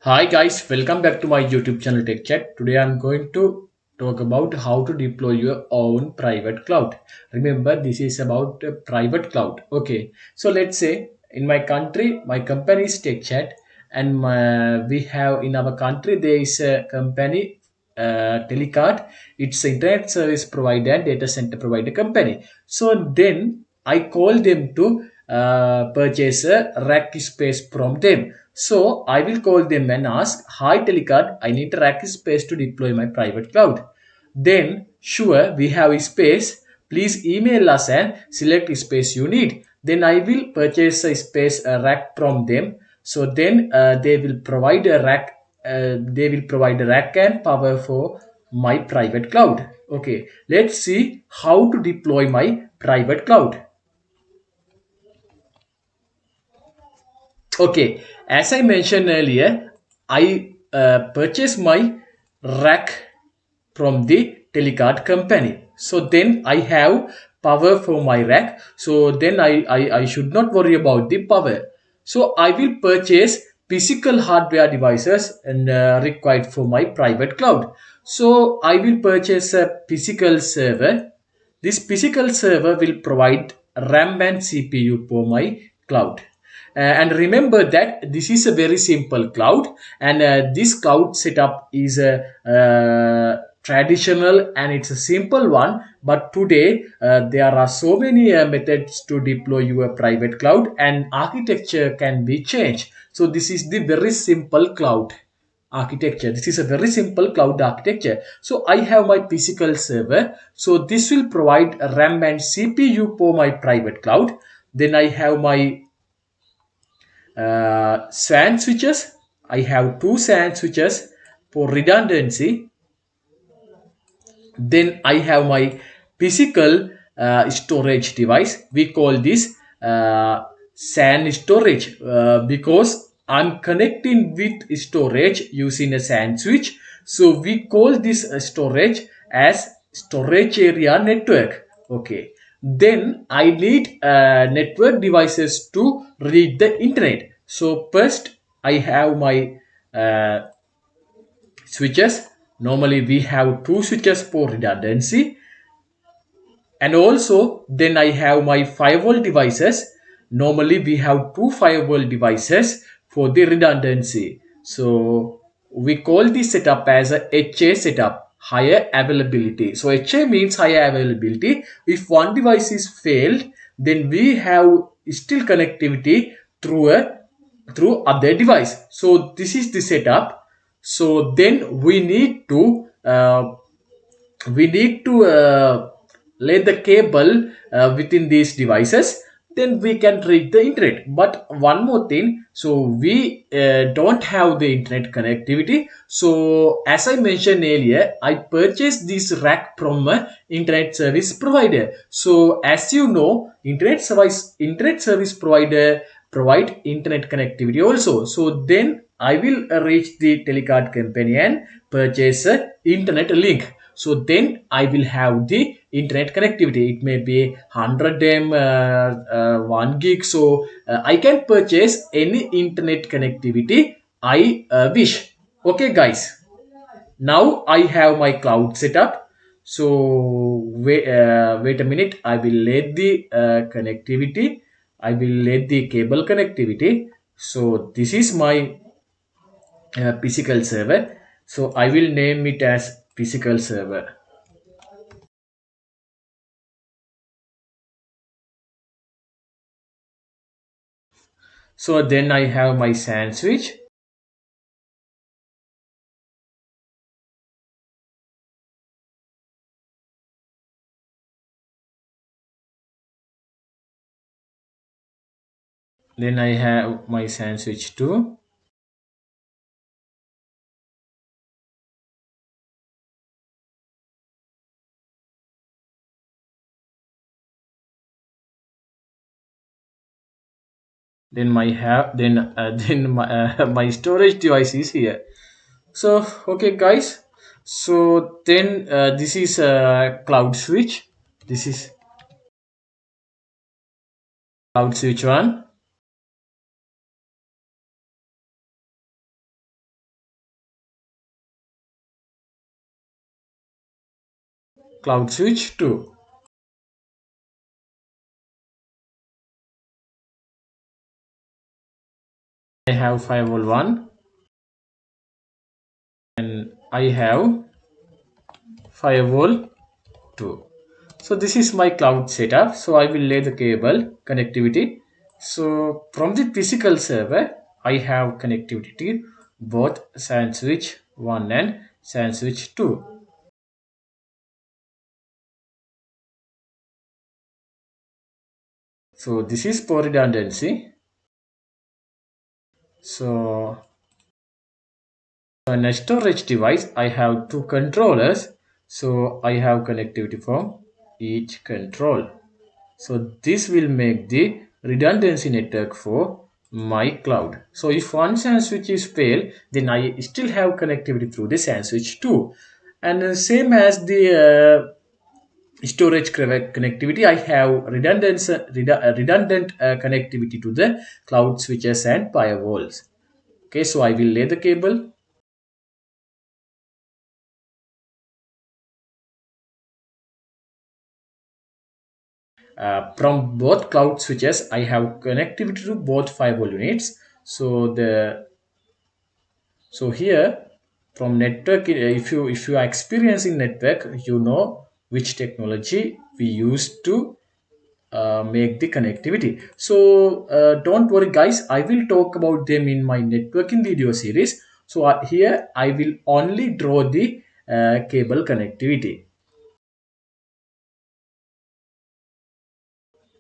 Hi guys, welcome back to my YouTube channel Tech Chat. Today I'm going to talk about how to deploy your own private cloud. Remember, this is about a private cloud. Okay, so let's say in my country, my company is Tech Chat, and we have in our country there is a company Telecard. It's internet service provider and data center provider company. So then I call them to purchase a rack space from them. So I will call them and ask, "Hi Telecard, I need a rack space to deploy my private cloud." Then, sure, we have a space. Please email us and select space you need. Then I will purchase a space a rack from them. So then they will provide a rack. They will provide a rack and power for my private cloud. Okay, let's see how to deploy my private cloud. Okay, as I mentioned earlier, I purchased my rack from the telecard company. So then I have power for my rack. So then I should not worry about the power. So I will purchase physical hardware devices and required for my private cloud. So I will purchase a physical server. This physical server will provide RAM and CPU for my cloud. And remember that this is a very simple cloud, and this cloud setup is a traditional and it's a simple one. But today there are so many methods to deploy your private cloud, and architecture can be changed. So this is the very simple cloud architecture. This is a very simple cloud architecture. So I have my physical server. So this will provide RAM and CPU for my private cloud. Then I have my SAN switches. I have two SAN switches for redundancy. Then I have my physical storage device. We call this SAN storage because I'm connecting with storage using a SAN switch. So we call this storage as storage area network. Okay. Then I need network devices to read the internet. So first I have my switches. Normally we have two switches for redundancy, and also then I have my firewall devices. Normally we have two firewall devices for the redundancy. So we call this setup as a HA setup, higher availability. So HA means higher availability. If one device is failed, then we have still connectivity through a through other device. So this is the setup. So then we need to lay the cable within these devices. Then we can reach the internet. But one more thing, so we don't have the internet connectivity. So as I mentioned earlier, I purchased this rack from a internet service provider. So as you know, internet service provider provide internet connectivity also. So then I will reach the telecard company and purchase a internet link. So then I will have the internet connectivity. It may be 100 m 1 gig. So I can purchase any internet connectivity I wish. Okay guys, now I have my cloud setup. So wait a minute, I will let the connectivity. I will let the cable connectivity. So this is my physical server. So I will name it as physical server. So then I have my SAN switch. Then I have my SAN switch too. Then my have then then my my storage device is here. So okay guys. So then this is a cloud switch. This is cloud switch one. cloud switch 2. I have firewall 1 and I have firewall 2. So this is my cloud setup. So I will lay the cable connectivity. So from the physical server, I have connectivity to both SAN switch 1 and SAN switch 2. So this is for redundancy. So on a storage device, I have two controllers. So I have connectivity from each control. So this will make the redundancy network for my cloud. So if one SAN switch is fail, then I still have connectivity through the SAN switch too. And same as the storage connectivity, I have redundant connectivity to the cloud switches and firewalls. Okay, so I will lay the cable. From both cloud switches, I have connectivity to both firewall units. So here from network, if you are experiencing network, you know which technology we use to make the connectivity. So don't worry guys, I will talk about them in my networking video series. So here I will only draw the cable connectivity.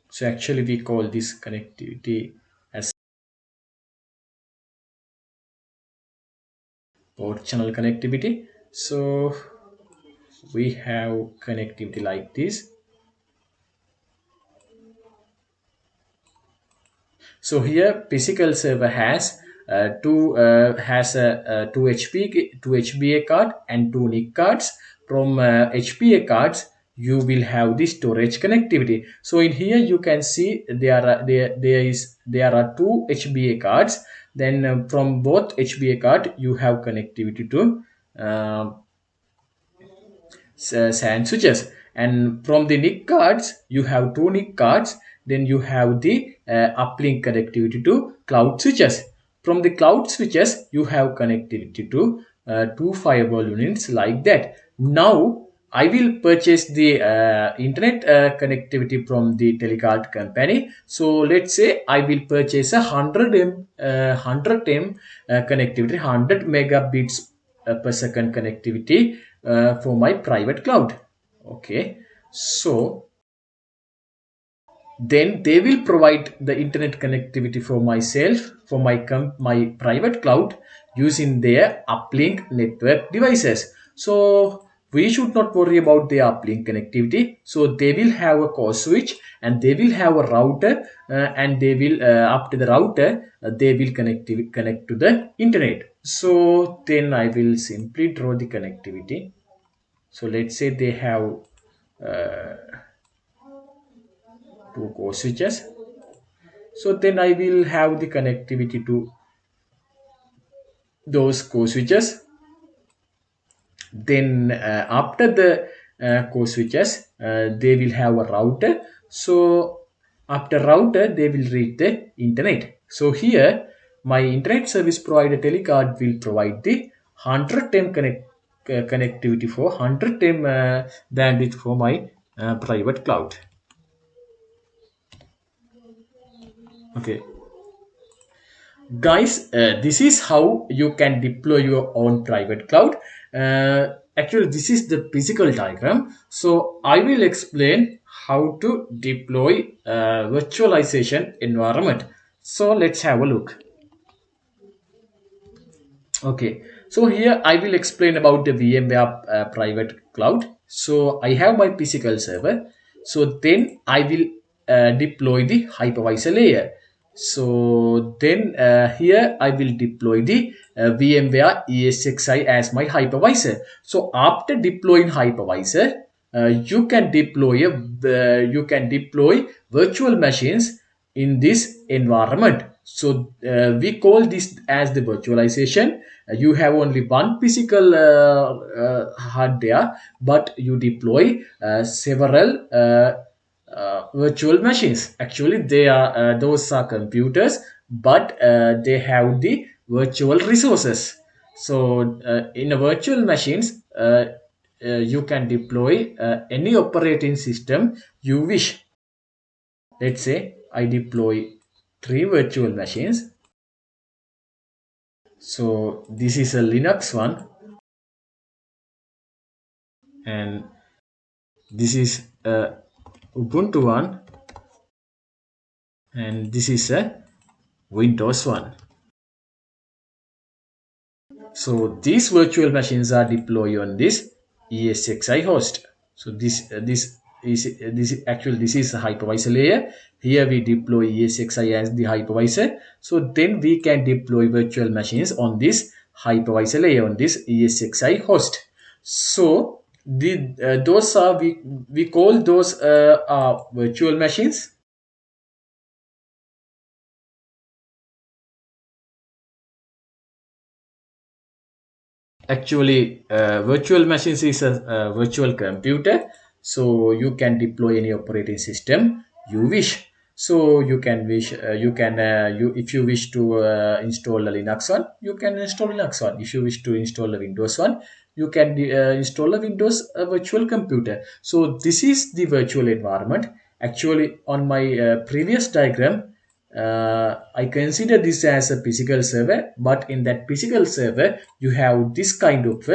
So actually we call this connectivity as port channel connectivity. So we have connectivity like this. So here physical server has two HBA card and two NIC cards. From HBA cards you will have the storage connectivity. So in here you can see there are two HBA cards. Then from both HBA card you have connectivity to uh, SAN switches, and from the NIC cards you have two NIC cards. Then you have the uplink connectivity to cloud switches. From the cloud switches you have connectivity to two firewall units like that. Now I will purchase the internet connectivity from the telecard company. So let's say I will purchase a 100 m connectivity, 100 megabits per second connectivity for my private cloud. Okay, so then they will provide the internet connectivity for myself for my private cloud using their uplink network devices. So we should not worry about their uplink connectivity. So they will have a core switch and they will have a router, and they will up to the router they will connect to the internet. So then I will simply draw the connectivity. So let's say they have uh, two core switches. So then I will have the connectivity to those core switches. Then after the core switches, they will have a router. So after router, they will reach the internet. So here, my internet service provider telecard will provide the 100 m connectivity for 100 m bandwidth for my private cloud. Okay. Guys, this is how you can deploy your own private cloud. Actually this is the physical diagram, so I will explain how to deploy virtualization environment. So let's have a look. Okay, so here I will explain about the VMware private cloud. So I have my physical server. So then I will deploy the hypervisor layer. So then here I will deploy the VMware ESXi as my hypervisor. So after deploying hypervisor, you can deploy virtual machines in this environment. So we call this as the virtualization. You have only one physical hardware, but you deploy several virtual machines. Actually, they are those are computers, but they have the virtual resources. So in a virtual machines, you can deploy any operating system you wish. Let's say I deploy three virtual machines. So this is a Linux one, and this is a Ubuntu one, and this is a Windows one. So these virtual machines are deployed on this ESXi host. So this is a hypervisor layer. Here we deploy ESXi as the hypervisor. So then we can deploy virtual machines on this hypervisor layer on this ESXi host. So the those are we call those virtual machines. Actually, virtual machines is a virtual computer, so you can deploy any operating system you wish. So you can you if you wish to install a Linux one, you can install Linux one. If you wish to install a Windows one, you can install a Windows virtual computer. So this is the virtual environment. Actually, on my previous diagram, I consider this as a physical server, but in that physical server, you have this kind of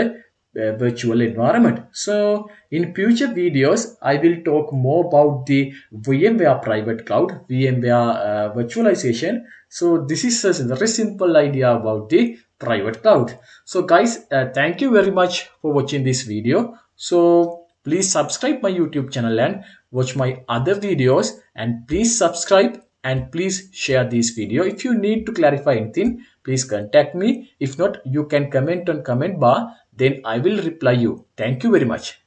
virtual environment. So in future videos, I will talk more about the VMware private cloud, VMware virtualization. So this is a very simple idea about the private cloud. So guys, thank you very much for watching this video. So please subscribe my YouTube channel and watch my other videos, and please subscribe and please share this video. If you need to clarify anything, please contact me. If not, you can comment on comment bar, then I will reply you. Thank you very much.